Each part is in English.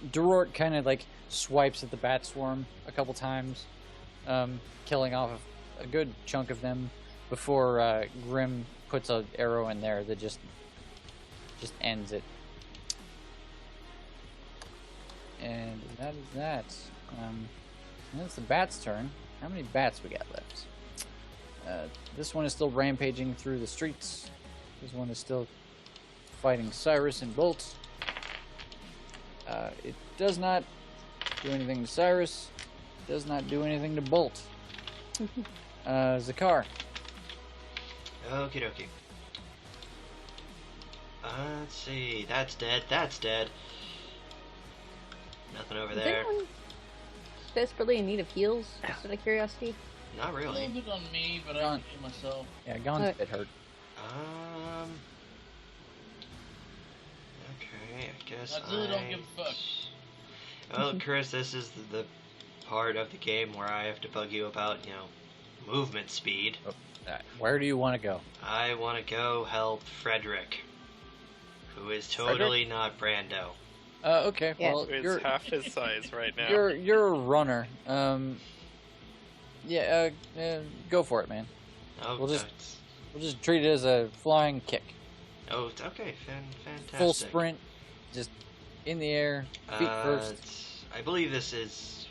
Durort kind of like swipes at the bat swarm a couple times, killing off a good chunk of them before Grim puts an arrow in there that just ends it. And that is that. And it's the bat's turn. How many bats we got left? This one is still rampaging through the streets. This one is still fighting Cyrus and Bolt. It does not do anything to Cyrus. It does not do anything to Bolt. Zakar. Okie dokie. Let's see. That's dead. That's dead. Nothing over Is there. anyone desperately in need of heals? Just out of curiosity. Not A really. little bit on me, but I can do myself. Yeah, Gon's a bit hurt. Okay, I guess I really don't give a fuck. Well, Chris, this is the part of the game where I have to bug you about, movement speed. Where do you want to go? I want to go help Frederick, who is totally not Brando. Okay. Yeah. Well, It's half his size right now. you're a runner. Yeah. Go for it, man. Oh, We'll just treat it as a flying kick. oh, okay, fantastic. Full sprint, just in the air, feet first. I believe this is.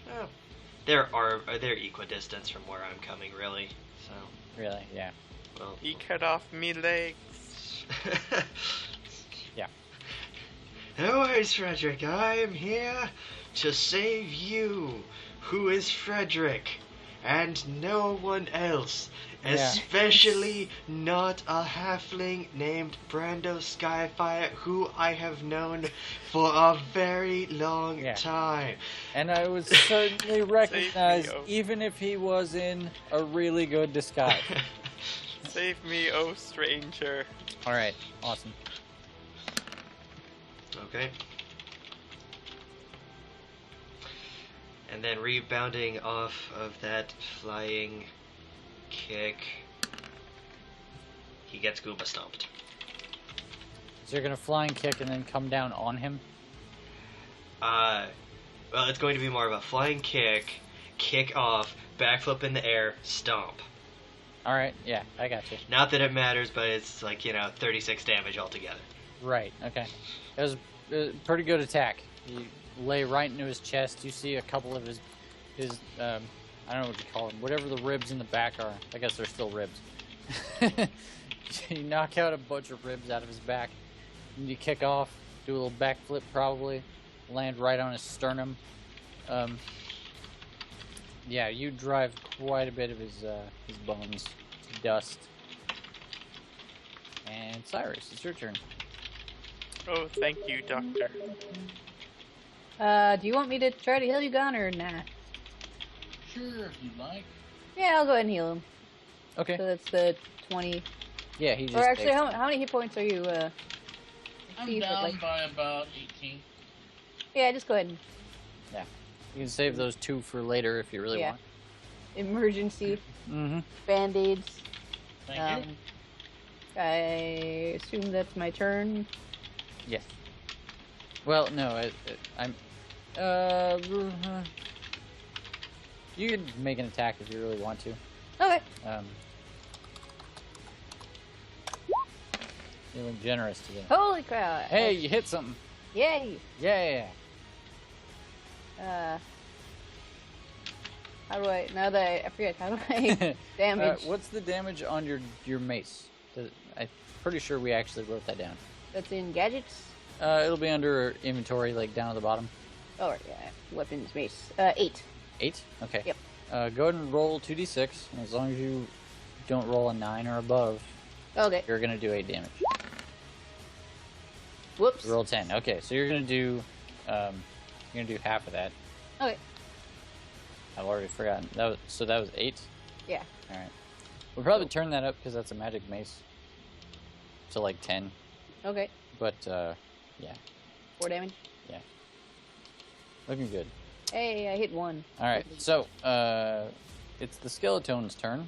They're equidistant from where I'm coming, really. So. Really, yeah. Well. He cut off me legs. Yeah. No worries, Frederick. I am here to save you, who is Frederick, and no one else. Yeah. Especially not a halfling named Brando Skyfire, who I have known for a very long time. And I would certainly recognize, oh. even if he was in a really good disguise. Save me, oh stranger. Alright, awesome. Okay. And then rebounding off of that flying kick, he gets Goomba stomped. So you're gonna flying kick and then come down on him? Well, it's going to be more of a flying kick, kick off, backflip in the air, stomp. Alright, yeah, I got you. Not that it matters, but it's like, 36 damage altogether. Right, okay. That was a pretty good attack. You lay right into his chest. You see a couple of his I don't know what you call them, whatever the ribs in the back are. I guess they're still ribs. You knock out a bunch of ribs out of his back, and you kick off, do a little backflip probably, land right on his sternum. Yeah, you drive quite a bit of his bones to dust. And Cyrus, it's your turn. Oh, thank you, Doctor. Do you want me to try to heal you, Gon, or nah? Sure, if you'd like. Yeah, I'll go ahead and heal him. Okay. So that's the 20. Yeah, he just. Or actually, takes how many hit points are you? I'm Steve, down like- by about 18. Yeah, just go ahead and Yeah. You can save those two for later if you really Yeah. want. emergency Mm-hmm. band-aids. Thank you. I assume that's my turn. Yes. Well, no, I'm. You can make an attack if you really want to. Okay. Feeling generous today. Holy crap. Hey, you hit something. Yay. Yeah. How do I, now that I forget, how do I damage? What's the damage on your mace? I'm pretty sure we actually wrote that down. That's in gadgets? It'll be under inventory, like down at the bottom. Oh, right, yeah. Weapons, mace. 8. 8? Okay. Yep. Go ahead and roll 2d6. And as long as you don't roll a 9 or above, Okay. you're going to do 8 damage. Whoops. Roll 10. Okay, so you're going to do half of that. Okay. I've already forgotten. That was 8? Yeah. Alright. We'll probably turn that up because that's a magic mace. To like 10. Okay. But, yeah. 4 damage. Yeah. Looking good. Hey, I hit 1. Alright, so, it's the Skeleton's turn.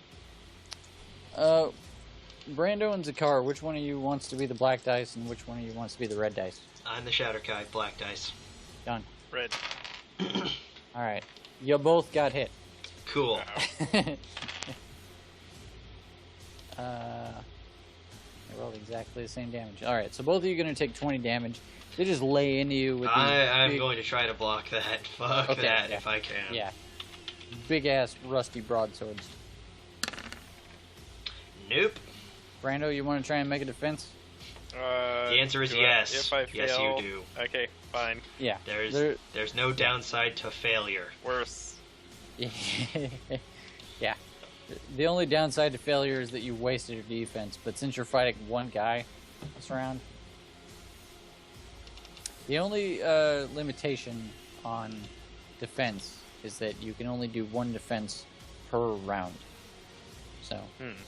Brando and Zakar, which one of you wants to be the black dice and which one of you wants to be the red dice? I'm the Shatterkai, black dice. Done. Red. All right, you both got hit. Cool. They rolled exactly the same damage. All right, so both of you are going to take 20 damage. They just lay into you with these I'm big, going to try to block that. Fuck Okay, that yeah. if I can. yeah, big-ass rusty broadswords. Nope. Brando, you want to try and make a defense? The answer is do I- yes. If I Yes, fail, you do. Okay, fine. Yeah. There's no downside to failure. Worse. Yeah. The only downside to failure is that you wasted your defense, but since you're fighting one guy this round, the only limitation on defense is that you can only do one defense per round. So,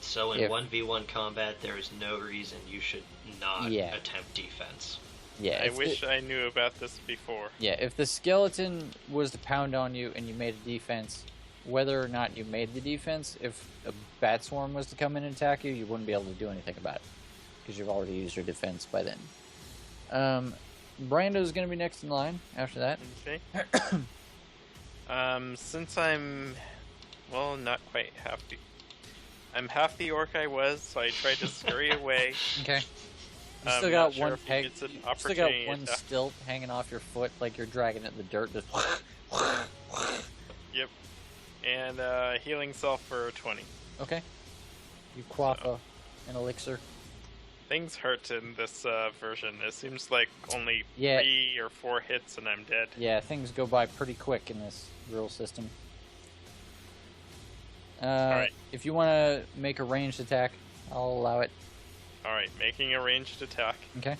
So in If- 1v1 combat, there is no reason you should not Yeah. attempt defense. yeah. I if wish I knew about this before. Yeah, if the skeleton was to pound on you and you made a defense, whether or not you made the defense, if a bat swarm was to come in and attack you, you wouldn't be able to do anything about it because you've already used your defense by then. Brando's going to be next in line after that. Okay. Since I'm, well, not quite half the, I'm half the orc I was, so I tried to scurry away. Okay. You still I'm got not sure one if he peg. gets an You still got opportunity one to- stilt hanging off your foot like you're dragging it in the dirt. Just Yep. And healing self for 20. okay. You quaff an elixir. Things hurt in this version. It seems like only Yeah. 3 or 4 hits and I'm dead. Yeah, things go by pretty quick in this rule system. Alright. If you want to make a ranged attack, I'll allow it. Alright, making a ranged attack. Okay.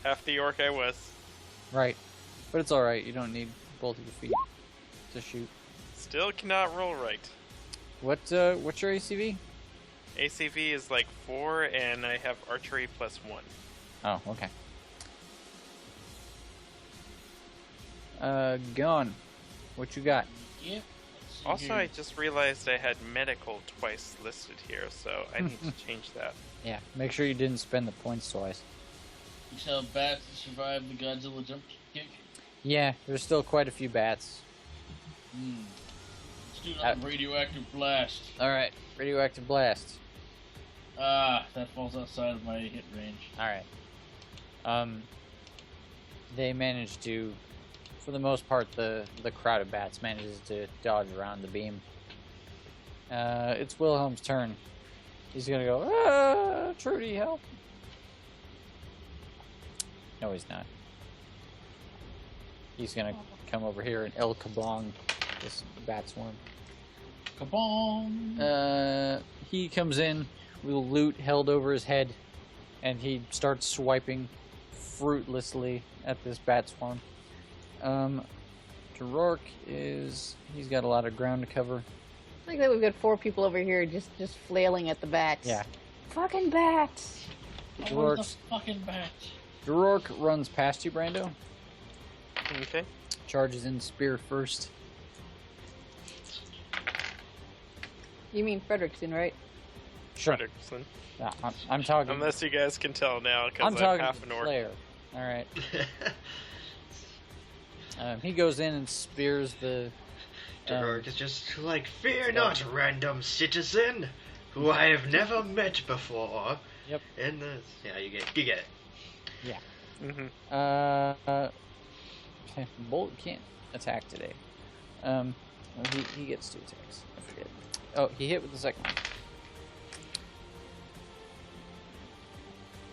Half the orc I was. Right. But it's alright, you don't need both of your feet to shoot. Still cannot roll right. What's your ACV? ACV is like 4 and I have archery plus 1. Oh, okay. Gone. What you got? Yep. Also, I just realized I had medical twice listed here, so I need to change that. Yeah, make sure you didn't spend the points twice. You saw bats that survived the Godzilla jump kick. Yeah, there's still quite a few bats. Let's do another radioactive blast. Alright, radioactive blast. Ah, that falls outside of my hit range. Alright. They managed to, for the most part, the crowd of bats manages to dodge around the beam. It's Wilhelm's turn. He's gonna go, Trudy, help. No, he's not. He's gonna come over here and El Kabong this bat swarm. Kabong! He comes in with loot held over his head, and he starts swiping fruitlessly at this bat swarm. Rourke he's got a lot of ground to cover. I like that we've got 4 people over here just flailing at the bats. Yeah. Fucking bats! I want the Rourke's- fucking bat. Rourke runs past you, Brando. Okay. Charges in spear first. You mean Frederickson, right? Sure. Fredrickson. Yeah, I'm talking. Unless you guys can tell now, I'm because I'm talking half to an the orc. player. All right. He goes in and spears the. Durg is just like, fear not, random citizen, who I have never met before. Yep. In the you get it. Yeah. Mm-hmm. Bolt can't attack today. Well, he gets 2 attacks. I forget. Oh, he hit with the second one.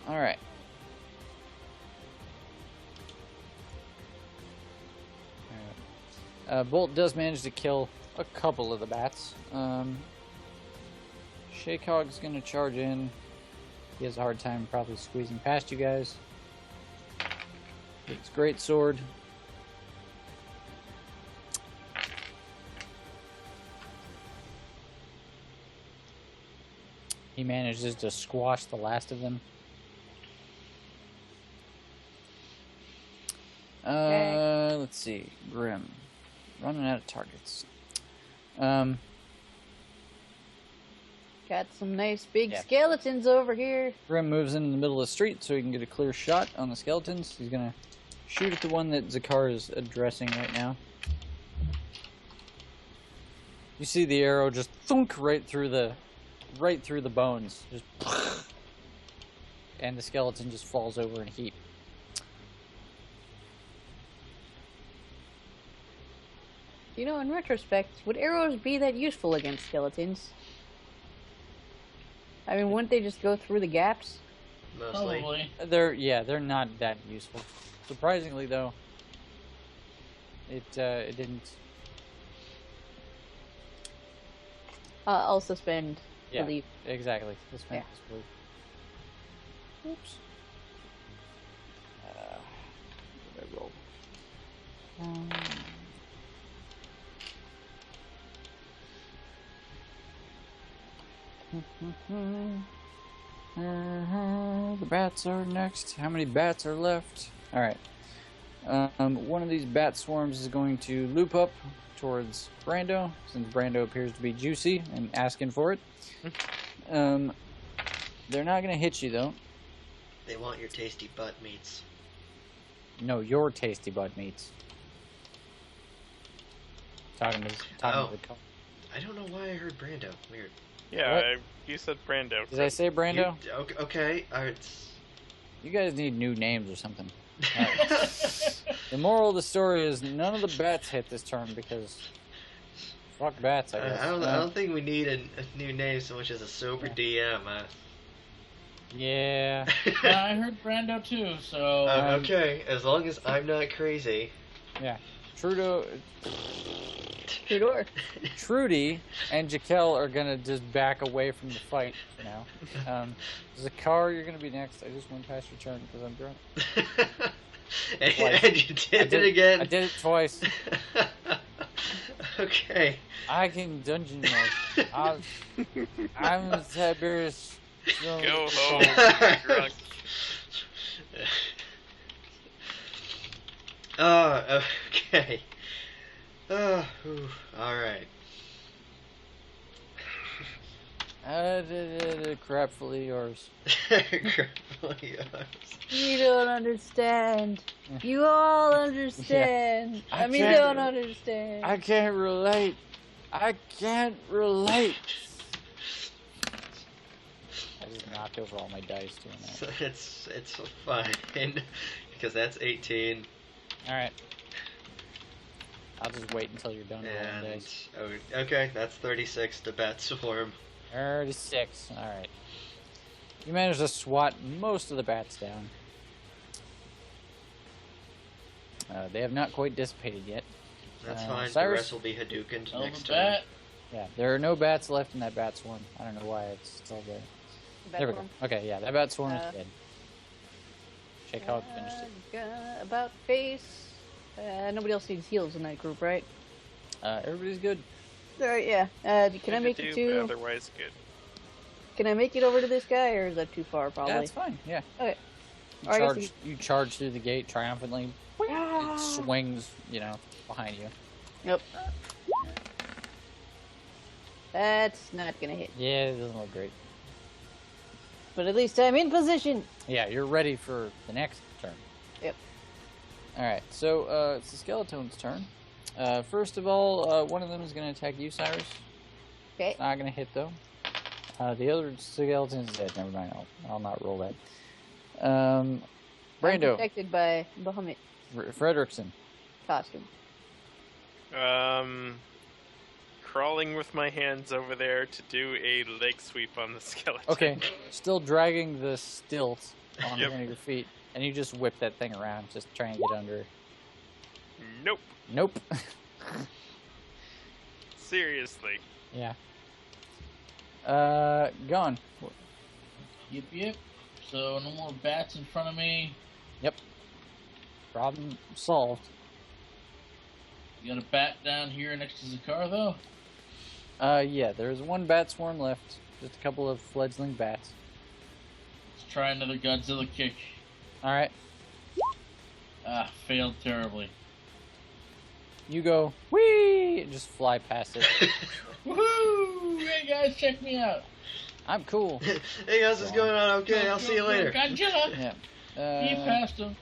All right. Bolt does manage to kill a couple of the bats. Shakehog's gonna charge in. He has a hard time probably squeezing past you guys. It's great sword. He manages to squash the last of them. Okay. Let's see. Grim. Running out of targets. Got some nice big Yeah. skeletons over here. Grim moves into the middle of the street so he can get a clear shot on the skeletons. He's gonna shoot at the one that Zakar is addressing right now. You see the arrow just thunk right through the bones, just, and the skeleton just falls over in a heap. You know, in retrospect, would arrows be that useful against skeletons? I mean, wouldn't they just go through the gaps? Mostly. Probably. They're not that useful. Surprisingly, though, it didn't. I'll suspend Yeah, belief. exactly. This Yeah. belief. Oops. What did I roll? The bats are next. How many bats are left? All right. One of these bat swarms is going to loop up towards Brando, since Brando appears to be juicy and asking for it. They're not going to hit you, though. They want your tasty butt meats. No, your tasty butt meats. Talking to the I don't know why I heard Brando. Weird. Yeah, What? you said Brando. Did I say Brando? Okay. You guys need new names or something. The moral of the story is none of the bats hit this turn because fuck bats, I guess. I don't think we need a new name so much as a sober DM. Yeah. I heard Brando too, so. Okay, as long as I'm not crazy. Yeah. Trudeau, Trudor. Trudy and Jaquel are gonna just back away from the fight now. Zakar, you're gonna be next. I just went past your turn because I'm drunk. And you did it again. I did it twice. Okay. I can dungeon mode. I'm Tiberius. Go home, drunk. Oh, okay. Alright. Crapfully yours. You don't understand. You all understand. I I mean, can't- don't understand. I can't relate. I can't relate. I just knocked over all my dice doing that. It's fine because that's 18 Alright. I'll just wait until you're done rolling and dice. okay, that's 36 to bat swarm. 36. Alright. You managed to swat most of the bats down. They have not quite dissipated yet. That's fine. Cyrus? The rest will be Hadouken Tell next the turn. bat. Yeah, there are no bats left in that bat swarm. I don't know why it's still there. There we go. Okay, yeah, that bat swarm is dead. Check how it finished it. About face. Nobody else needs heals in that group, right? Everybody's good. Alright, yeah. Can I make it to? Otherwise, good. Can I make it over to this guy, or is that too far? Probably. That's fine, yeah. Okay. You Or I guess charge, you charge through the gate triumphantly. It swings, behind you. Nope. That's not gonna hit. Yeah, it doesn't look great. But at least I'm in position. Yeah, you're ready for the next turn. Yep. Alright, so it's the skeleton's turn. First of all, one of them is going to attack you, Cyrus. Okay. It's not going to hit, though. The other skeleton is dead. Never mind, I'll not roll that. I'm Brando, protected by Bahamut Fredrickson. costume. Crawling with my hands over there to do a leg sweep on the skeleton. Okay, still dragging the stilt on Yep. one of your feet, and you just whip that thing around, just try and get under. Nope. Nope. Seriously. Yeah. Gone. Yep. So no more bats in front of me. Yep. Problem solved. You got a bat down here next to Zakar, though? Yeah, there's one bat swarm left. Just a couple of fledgling bats. Let's try another Godzilla kick. Alright, Ah, failed terribly. you go, whee! And just fly past it. Woohoo! Hey guys, check me out. I'm cool. Hey guys, what's going on? Okay, I'll see you later. Godzilla! Yeah. He passed him.